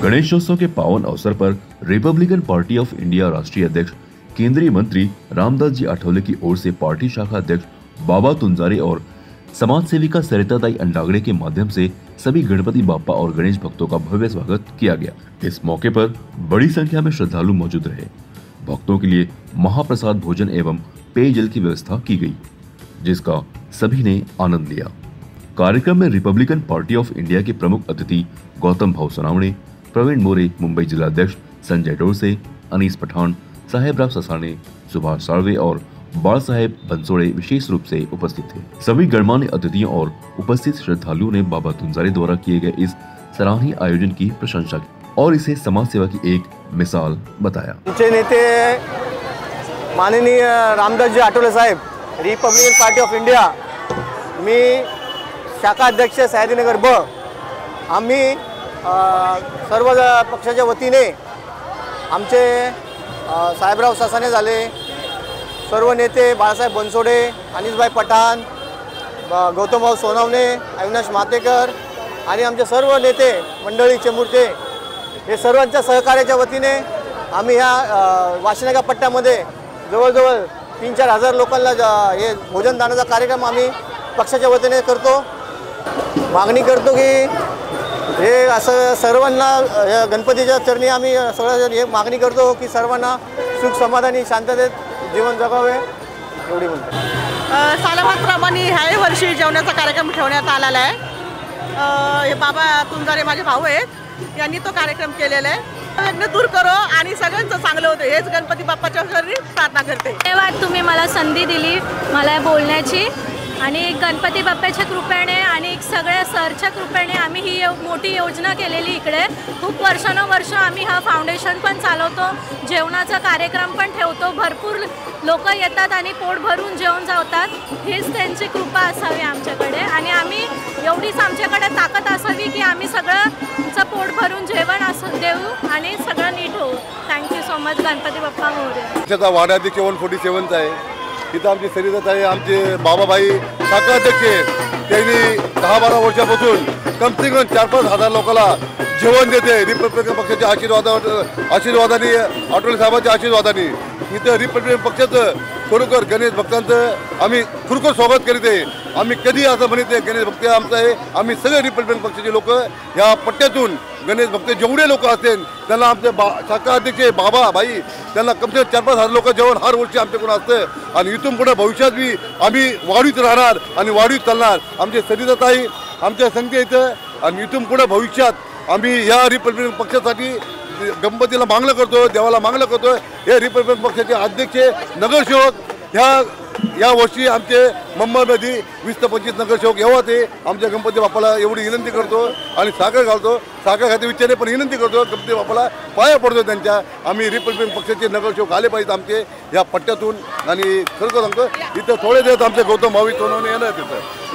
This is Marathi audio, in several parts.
गणेशोत्सव के पावन अवसर पर रिपब्लिकन पार्टी ऑफ इंडिया राष्ट्रीय अध्यक्ष केंद्रीय मंत्री रामदास जी आठवले की ओर से पार्टी शाखा अध्यक्ष बाबा तुंजारे और समाज सेविका सरिताताई अंडागड़े के माध्यम से सभी गणपति बाप्पा और गणेश भक्तों का भव्य स्वागत किया गया। इस मौके पर बड़ी संख्या में श्रद्धालु मौजूद रहे। भक्तों के लिए महाप्रसाद भोजन एवं पेयजल की व्यवस्था की गई, जिसका सभी ने आनंद लिया। कार्यक्रम में रिपब्लिकन पार्टी ऑफ इंडिया के प्रमुख अतिथि गौतम भाऊ सोनावणे, प्रवीण मोरे, मुंबई जिला अध्यक्ष संजय डोरसे, अनीस पठान, साहेबराव ससाने, सुभाष साळवे और बाल साहेब बंसोड़े विशेष रूप से उपस्थित थे। सभी गणमान्य अतिथियों और उपस्थित श्रद्धालुओं ने बाबा तुंजारे द्वारा किए गए इस सराहनीय आयोजन की प्रशंसा की और इसे समाज सेवा की एक मिसाल बताया। आमचे नेते माननीय रामदास जी आठवले साहेब, रिपब्लिकन पार्टी ऑफ इंडिया, मी शाखा अध्यक्ष सयाजीनगर ब, आम्ही सर्व पक्षाच्या वतीने आमचे साहेबराव ससाने झाले, सर्व नेते बाळासाहेब बनसोडे, अनिसभाई पठाण, गौतमभाऊ सोनावणे, अविनाश मातेकर आणि आमचे सर्व नेते मंडळी चेंबूरचे, हे सर्वांच्या सहकार्याच्या वतीने आम्ही ह्या वाशिनागा पट्ट्यामध्ये जवळजवळ 3-4 हजार लोकांना हे भोजन दानाचा कार्यक्रम आम्ही पक्षाच्या वतीने करतो। मागणी करतो की हे असं सर्वांना गणपतीच्या चरणी आम्ही सगळं हे मागणी करतो की सर्वांना सुख समाधानी शांततेत जीवन जगावे, एवढी म्हणतो। सालाबादप्रमाणे ह्याही वर्षी जेवणाचा कार्यक्रम ठेवण्यात आलेला आहे। हे बाबा तुंजारे माझे भाऊ आहेत, यांनी तो कार्यक्रम केलेला आहे। विघ्न दूर करो आणि सगळ्यांचं चांगलं होतं, हेच गणपती बाप्पाच्या चरणी प्रार्थना करते। धन्यवाद, तुम्ही मला संधी दिली मला बोलण्याची, आणि गणपती बाप्पाच्या कृपेने आणि सगळ्या सरच्या कृपेने आम्ही ही मोठी योजना केलेली इकडे। खूप वर्षानुवर्ष आम्ही हा फाउंडेशन पण चालवतो, जेवणाचा कार्यक्रम पण ठेवतो, भरपूर लोक येतात आणि पोट भरून जेवण जातात। हीच त्यांची कृपा असावी आमच्याकडे, आणि आम्ही एवढीच आमच्याकडे ताकद असावी की आम्ही सगळं पोट भरून जेवण असं देऊ आणि सगळं नीट होऊ। Thank you so much, Ganpati Bappa Morya. वाड्यात 47 आहे, इथं आमची सरिताताई, आमचे बाबाभाई शाखा अध्यक्ष, त्यांनी 10-12 वर्षापासून कम से कम 4-5 हजार लोकांना जेवण देते। रिपब्लिकन पक्षाच्या आशीर्वादाने, आठवले साहेबांच्या आशीर्वादाने इथं रिपब्लिकन पक्षाचं खरोखर गणेश भक्तांचं आम्ही खरोखर स्वागत करीत आहे। आम्ही कधी असं म्हणत नाही गणेश भक्त आमचं आहे, आम्ही सगळे रिपब्लिकन पक्षाचे लोक या पट्ट्यातून गणेश भक्त जेवढे लोक असतील त्यांना आमचे शाखा अध्यक्ष बाबा भाई त्यांना कम से कम 4-5 हजार लोक जेवण हर वर्षी आमच्याकडून असतं, आणि इथून पुढे भविष्यात बी आम्ही वाढीत राहणार आणि वाढीत चालणार। आमचे सरिताताई आमच्या संख्या इथं, आणि इथून पुढे भविष्यात आम्ही या रिपब्लिकन पक्षासाठी गणपतीला मागणं करतो, देवाला मागणं करतो। हे रिपब्लिकन पक्षाचे अध्यक्ष नगरसेवक या वर्षी आमचे मुंबईमध्ये 20 ते 25 नगरसेवक येवा ते आमच्या गणपती बाप्पाला एवढी विनंती करतो, आणि साखर घालतो, साखर खाते विचारे पण विनंती करतो, गणपती बाप्पाला पाया पडतो त्यांच्या। आम्ही रिपब्लिकन पक्षाचे नगरसेवक आले पाहिजेत आमचे या पट्ट्यातून, आणि खरोखर सांगतो इथं थोडे दिवस आमचे गौतम भाऊ सोनवणे येणार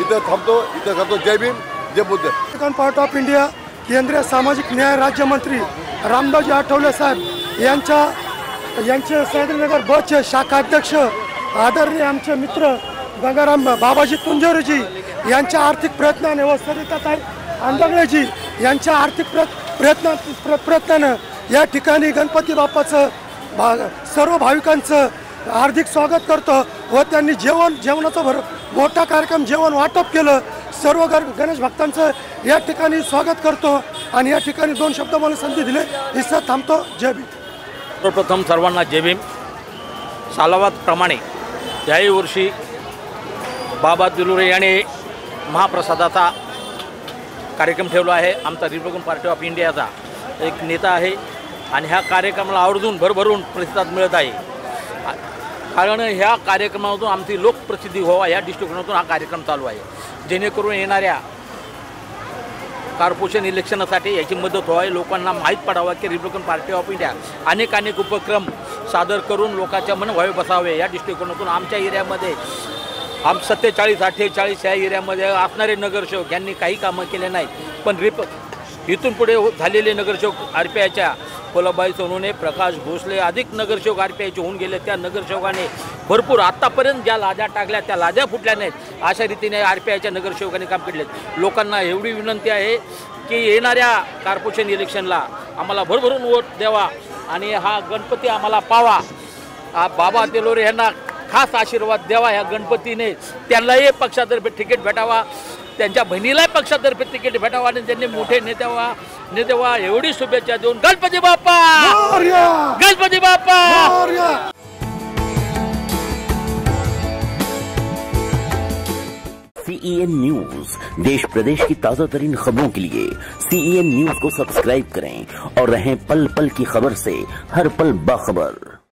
इथं थांबतो, इथं करतो। जय भीम, जय Buddha. Republican Party of India केंद्रीय सामाजिक न्याय राज्यमंत्री रामदासजी आठवले साहेब यांचे सयाजीनगर बचे शाखा अध्यक्ष आदरणीय आमचे मित्र गंगाराम बाबाजी तुंजारेजी यांच्या आर्थिक प्रयत्नाने व सरिताताई अंडागळेजी यांच्या आर्थिक प्रयत्नानं या ठिकाणी गणपती बाप्पाचं सर्व भाविकांचं हार्दिक स्वागत करतो, व त्यांनी जेवणाचं मोठा कार्यक्रम जेवण वाटप केलं। सर्व गणेश भक्तांचं या ठिकाणी स्वागत करतो, आणि या ठिकाणी 2 शब्द मला संधी दिले, इसं थांबतो। जय भीम। सर्वप्रथम सर्वांना जय भीम। सालाबादप्रमाणे याही वर्षी बाबा तुंजारे यांनी महाप्रसादाचा कार्यक्रम ठेवला आहे। आमचा रिपब्लिकन पार्टी ऑफ इंडियाचा एक नेता आहे, आणि ह्या कार्यक्रमाला आवर्जून भरभरून प्रतिसाद मिळत आहे, कारण ह्या कार्यक्रमातून आमची लोकप्रसिद्धी व्हावा या दृष्टिकोनातून हा कार्यक्रम चालू आहे, जेणेकरून येणाऱ्या कॉर्पोरेशन इलेक्शनसाठी याची मदत व्हावी, लोकांना माहीत पडावं की रिपब्लिकन पार्टी ऑफ इंडिया अनेक उपक्रम सादर करून लोकांच्या मन व्हावे बसावे या दृष्टिकोनातून आमच्या एरियामध्ये 47-48 या एरियामध्ये असणारे नगरसेवक यांनी काही कामं केले नाहीत, पण इथून पुढे झालेले नगरसेवक RPIच्या फुलाबाई सोनवणे, प्रकाश भोसले अधिक नगरसेवक RPIचे होऊन गेले। त्या नगरसेवकाने भरपूर आतापर्यंत ज्या लाद्या टाकल्या त्या लाद्या फुटल्या नाहीत, अशा रीतीने RPIच्या नगरसेवकांनी काम केले। लोकांना एवढी विनंती आहे की येणाऱ्या कॉर्पोरेशन इलेक्शनला आम्हाला भरभरून वोट द्यावा आणि हा गणपती आम्हाला पावा. बाबा तिलोरे यांना खास आशीर्वाद द्यावा ह्या गणपतीने. त्यांनाही पक्षातर्फे तिकीट भेटावा, त्यांच्या बहिणीलाही पक्षातर्फे तिकीट भेटावा आणि त्यांनी मोठे नेते व्हा एवढी शुभेच्छा देऊन गणपती बाप्पा, गणपती बाप्पा. CEN न्यूज, देश प्रदेश की ताजा तरीन खबरों के लिए CEN न्यूज को सब्सक्राइब करें और रहें पल पल की खबर से हर पल बाखबर.